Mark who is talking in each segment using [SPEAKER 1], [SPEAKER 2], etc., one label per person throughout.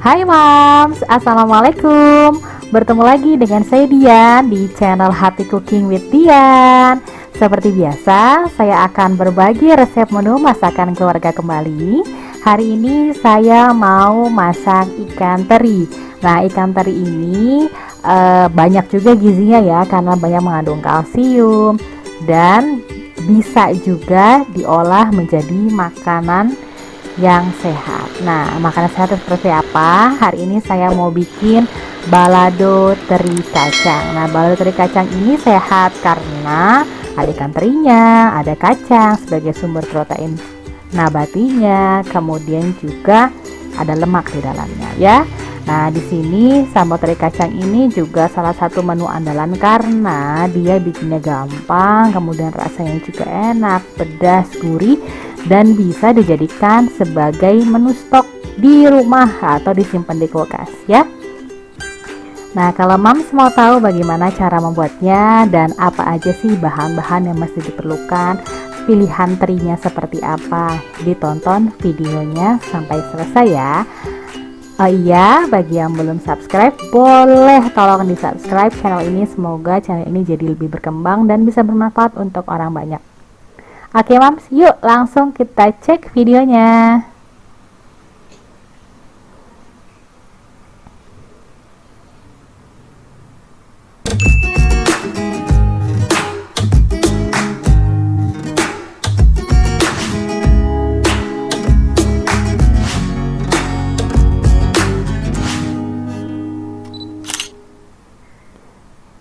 [SPEAKER 1] Hai Mams, Assalamualaikum. Bertemu lagi dengan saya Dian di channel Happy Cooking with Dian. Seperti biasa, saya akan berbagi resep menu masakan keluarga kembali. Hari ini saya mau masak ikan teri. Nah, ikan teri ini banyak juga gizinya ya, karena banyak mengandung kalsium dan bisa juga diolah menjadi makanan yang sehat. Nah, makanan sehat seperti apa? Hari ini saya mau bikin balado teri kacang. Nah, balado teri kacang ini sehat karena ada ikan terinya, ada kacang sebagai sumber protein nabatinya, kemudian juga ada lemak di dalamnya ya. Nah, di sini sambal teri kacang ini juga salah satu menu andalan karena dia bikinnya gampang, kemudian rasanya juga enak, pedas, gurih, dan bisa dijadikan sebagai menu stok di rumah atau disimpan di kulkas ya. Nah, kalau Mams mau tahu bagaimana cara membuatnya dan apa aja sih bahan-bahan yang mesti diperlukan, pilihan terinya seperti apa, ditonton videonya sampai selesai ya. Oh iya, bagi yang belum subscribe, boleh tolong di subscribe channel ini. Semoga channel ini jadi lebih berkembang dan bisa bermanfaat untuk orang banyak. Oke Mams, yuk langsung kita cek videonya.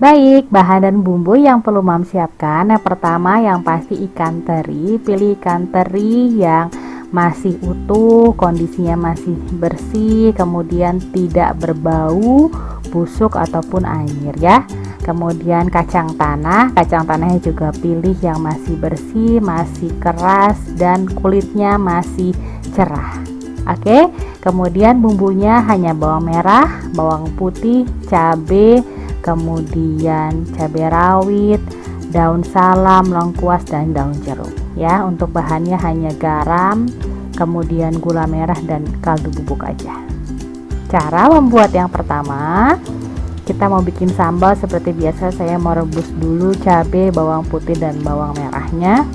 [SPEAKER 1] Baik, bahan dan bumbu yang perlu Mams siapkan. Yang pertama yang pasti ikan teri. Pilih ikan teri yang masih utuh, kondisinya masih bersih, kemudian tidak berbau, busuk ataupun anyir ya. Kemudian kacang tanahnya juga pilih yang masih bersih, masih keras dan kulitnya masih cerah. Oke, kemudian bumbunya hanya bawang merah, bawang putih, cabai, kemudian cabai rawit, daun salam, lengkuas, dan daun jeruk ya. Untuk bahannya hanya garam, kemudian gula merah dan kaldu bubuk aja. Cara membuat yang pertama, kita mau bikin sambal seperti biasa. Saya mau rebus dulu cabai, bawang putih, dan bawang merahnya.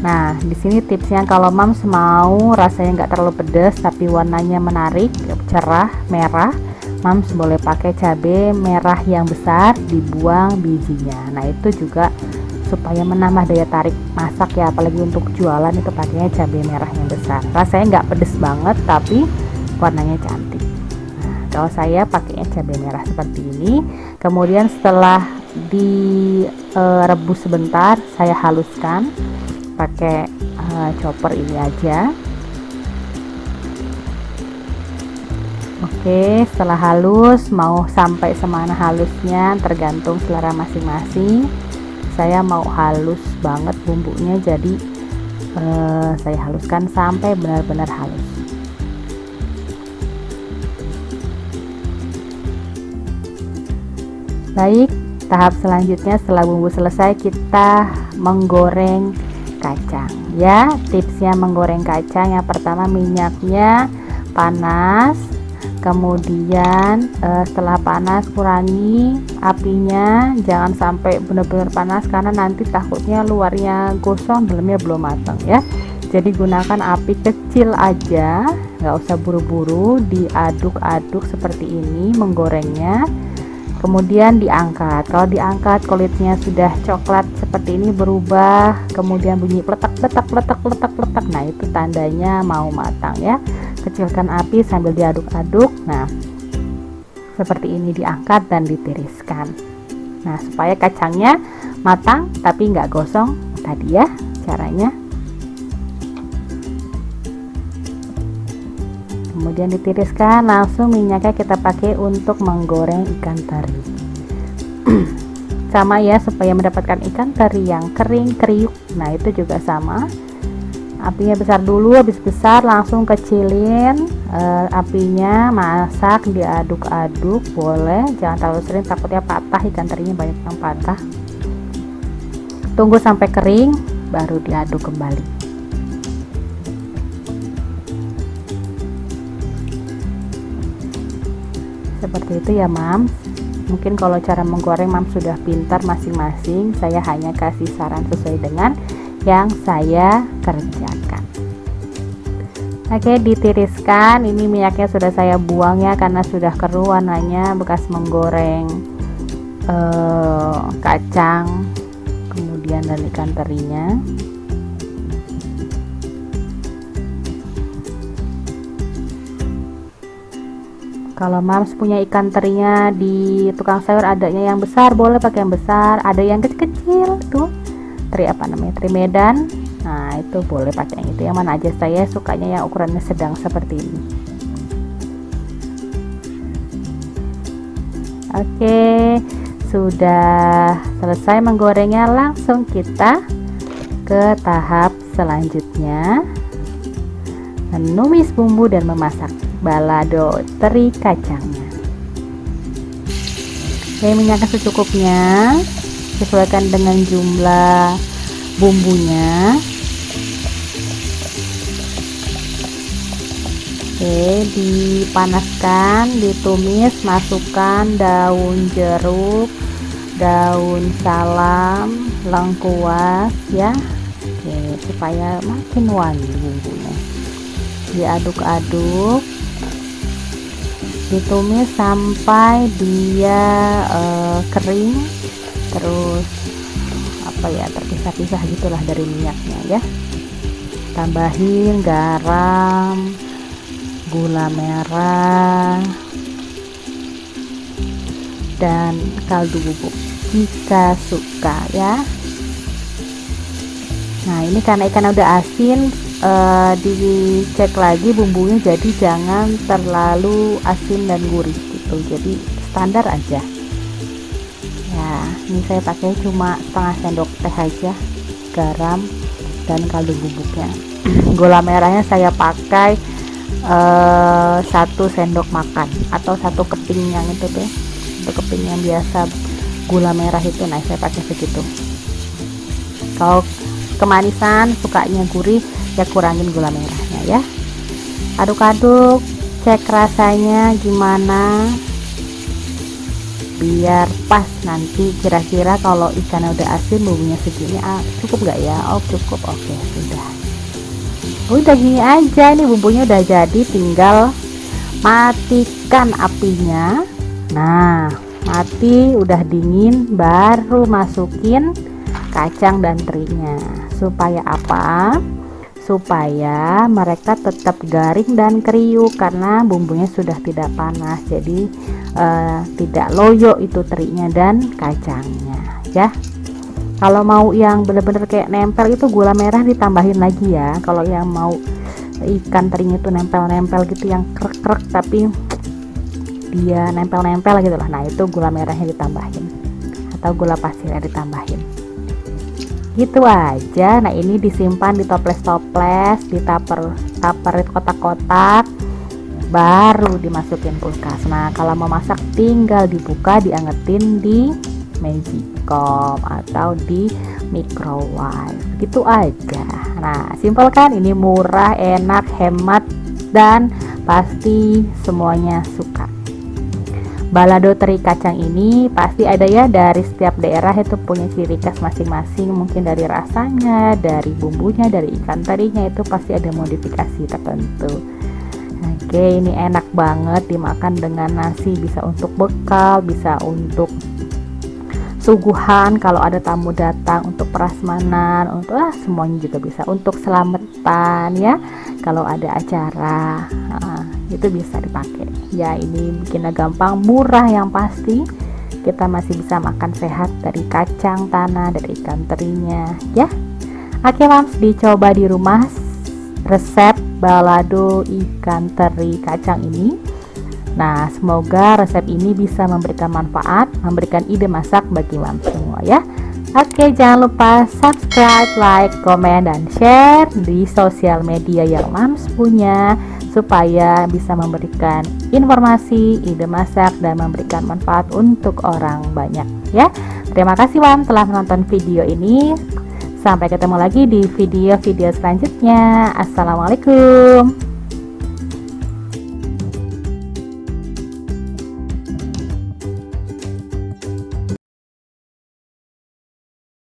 [SPEAKER 1] Nah, di sini tipsnya kalau Mams mau rasanya nggak terlalu pedas tapi warnanya menarik, cerah, merah, Mams boleh pakai cabai merah yang besar, dibuang bijinya. Nah, itu juga supaya menambah daya tarik masak ya, apalagi untuk jualan itu pakainya cabai merah yang besar. Rasanya nggak pedes banget tapi warnanya cantik. Nah, kalau saya pakainya cabai merah seperti ini. Kemudian setelah direbus sebentar, saya haluskan pakai chopper ini aja. Oke, setelah halus, mau sampai semana halusnya tergantung selera masing-masing. Saya mau halus banget bumbunya, jadi saya haluskan sampai benar-benar halus. Baik, tahap selanjutnya setelah bumbu selesai, kita menggoreng kacang ya. Tipsnya menggoreng kacang, yang pertama minyaknya panas, kemudian setelah panas kurangi apinya, jangan sampai benar-benar panas karena nanti takutnya luarnya gosong, dalamnya belum matang ya. Jadi gunakan api kecil aja, nggak usah buru-buru, diaduk-aduk seperti ini menggorengnya. Kemudian diangkat. Kalau diangkat kulitnya sudah coklat seperti ini, berubah, kemudian bunyi peletak peletak peletak peletak peletak, nah itu tandanya mau matang ya. Kecilkan api sambil diaduk-aduk. Nah, seperti ini diangkat dan ditiriskan. Nah, supaya kacangnya matang tapi nggak gosong tadi ya caranya. Kemudian ditiriskan, langsung minyaknya kita pakai untuk menggoreng ikan teri. Sama ya, supaya mendapatkan ikan teri yang kering kriuk. Nah, itu juga sama. Apinya besar dulu, habis besar langsung kecilin apinya, masak, diaduk-aduk boleh, jangan terlalu sering takutnya patah, ikan terinya banyak yang patah. Tunggu sampai kering baru diaduk kembali. Seperti itu ya Mams. Mungkin kalau cara menggoreng Mams sudah pintar masing-masing, saya hanya kasih saran sesuai dengan yang saya kerjakan. Oke, ditiriskan. Ini minyaknya sudah saya buang ya, karena sudah keruh warnanya bekas menggoreng kacang kemudian dan ikan terinya. Kalau Mams punya ikan terinya di tukang sayur, adanya yang besar boleh pakai yang besar, ada yang kecil-kecil tuh teri apa namanya, teri Medan. Nah itu boleh pakai yang itu, yang mana aja. Saya sukanya yang ukurannya sedang seperti ini. Oke, sudah selesai menggorengnya, langsung kita ke tahap selanjutnya, menumis bumbu dan memasak balado teri kacangnya. Oke, minyaknya secukupnya, sesuaikan dengan jumlah bumbunya. Oke, dipanaskan, ditumis, masukkan daun jeruk, daun salam, lengkuas ya. Oke, supaya makin wangi bumbunya. Diaduk-aduk, ditumis sampai dia kering, terus terpisah-pisah gitulah dari minyaknya ya. Tambahin garam, gula merah, dan kaldu bubuk jika suka ya. Nah ini karena ikan udah asin, dicek lagi bumbunya, jadi jangan terlalu asin dan gurih gitu, jadi standar aja ya. Ini saya pakai cuma setengah sendok teh aja garam dan kaldu bubuknya. Gula merahnya saya pakai 1 sendok makan atau 1 keping yang itu tuh, untuk keping yang biasa gula merah itu. Nah saya pakai segitu. Kalau kemanisan sukanya gurih ya kurangin gula merahnya ya. Aduk-aduk, cek rasanya gimana biar pas. Nanti kira-kira kalau ikannya udah asin, bumbunya segini cukup nggak ya? Oh cukup, oke udah gini aja. Nih bumbunya udah jadi, tinggal matikan apinya. Nah mati, udah dingin, baru masukin kacang dan terinya. Supaya apa? Supaya mereka tetap garing dan kriuk, karena bumbunya sudah tidak panas, jadi tidak loyo itu terinya dan kacangnya ya. Kalau mau yang bener-bener kayak nempel, itu gula merah ditambahin lagi ya. Kalau yang mau ikan terinya itu nempel-nempel gitu, yang krek-krek tapi dia nempel-nempel gitu lah, nah itu gula merahnya ditambahin atau gula pasirnya ditambahin. Gitu aja. Nah ini disimpan di toples-toples, di tupper kotak-kotak, baru dimasukin kulkas. Nah kalau mau masak tinggal dibuka, diangetin di magicom atau di microwave, gitu aja. Nah simpel kan, ini murah, enak, hemat, dan pasti semuanya suka. Balado teri kacang ini pasti ada ya, dari setiap daerah itu punya ciri khas masing-masing, mungkin dari rasanya, dari bumbunya, dari ikan terinya, itu pasti ada modifikasi tertentu. Oke, ini enak banget dimakan dengan nasi, bisa untuk bekal, bisa untuk suguhan kalau ada tamu datang, untuk prasmanan, untuk semuanya juga bisa, untuk selamatan ya kalau ada acara. Itu bisa dipakai ya. Ini bikinnya gampang, murah, yang pasti kita masih bisa makan sehat dari kacang tanah, dari ikan terinya ya. Oke Mams, dicoba di rumah resep balado ikan teri kacang ini. Nah semoga resep ini bisa memberikan manfaat, memberikan ide masak bagi Mams semua ya. Oke, jangan lupa subscribe, like, komen, dan share di sosial media yang Mams punya, supaya bisa memberikan informasi, ide masak, dan memberikan manfaat untuk orang banyak ya. Terima kasih Mams telah menonton video ini. Sampai ketemu lagi di video-video selanjutnya. Assalamualaikum.